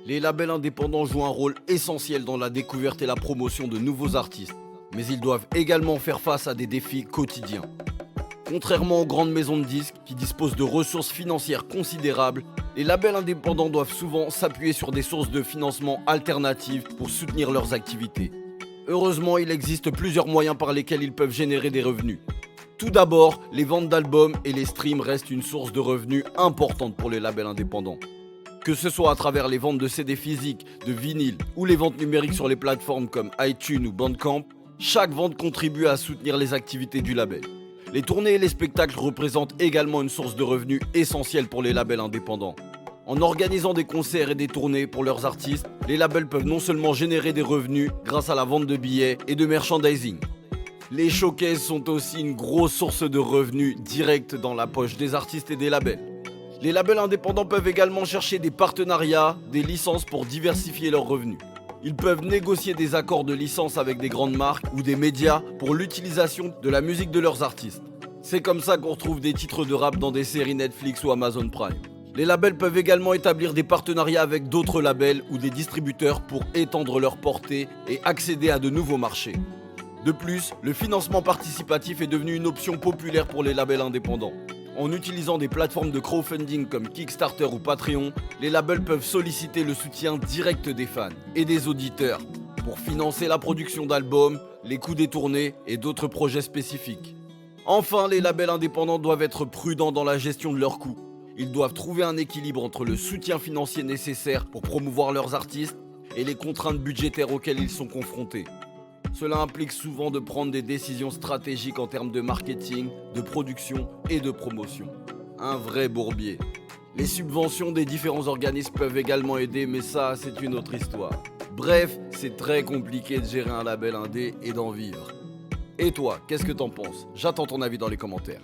Les labels indépendants jouent un rôle essentiel dans la découverte et la promotion de nouveaux artistes, mais ils doivent également faire face à des défis quotidiens. Contrairement aux grandes maisons de disques qui disposent de ressources financières considérables, les labels indépendants doivent souvent s'appuyer sur des sources de financement alternatives pour soutenir leurs activités. Heureusement, il existe plusieurs moyens par lesquels ils peuvent générer des revenus. Tout d'abord, les ventes d'albums et les streams restent une source de revenus importante pour les labels indépendants. Que ce soit à travers les ventes de CD physiques, de vinyle ou les ventes numériques sur les plateformes comme iTunes ou Bandcamp, chaque vente contribue à soutenir les activités du label. Les tournées et les spectacles représentent également une source de revenus essentielle pour les labels indépendants. En organisant des concerts et des tournées pour leurs artistes, les labels peuvent non seulement générer des revenus grâce à la vente de billets et de merchandising. Les showcases sont aussi une grosse source de revenus directs dans la poche des artistes et des labels. Les labels indépendants peuvent également chercher des partenariats, des licences pour diversifier leurs revenus. Ils peuvent négocier des accords de licence avec des grandes marques ou des médias pour l'utilisation de la musique de leurs artistes. C'est comme ça qu'on retrouve des titres de rap dans des séries Netflix ou Amazon Prime. Les labels peuvent également établir des partenariats avec d'autres labels ou des distributeurs pour étendre leur portée et accéder à de nouveaux marchés. De plus, le financement participatif est devenu une option populaire pour les labels indépendants. En utilisant des plateformes de crowdfunding comme Kickstarter ou Patreon, les labels peuvent solliciter le soutien direct des fans et des auditeurs pour financer la production d'albums, les coûts des tournées et d'autres projets spécifiques. Enfin, les labels indépendants doivent être prudents dans la gestion de leurs coûts. Ils doivent trouver un équilibre entre le soutien financier nécessaire pour promouvoir leurs artistes et les contraintes budgétaires auxquelles ils sont confrontés. Cela implique souvent de prendre des décisions stratégiques en termes de marketing, de production et de promotion. Un vrai bourbier. Les subventions des différents organismes peuvent également aider, mais ça, c'est une autre histoire. Bref, c'est très compliqué de gérer un label indé et d'en vivre. Et toi, qu'est-ce que t'en penses? J'attends ton avis dans les commentaires.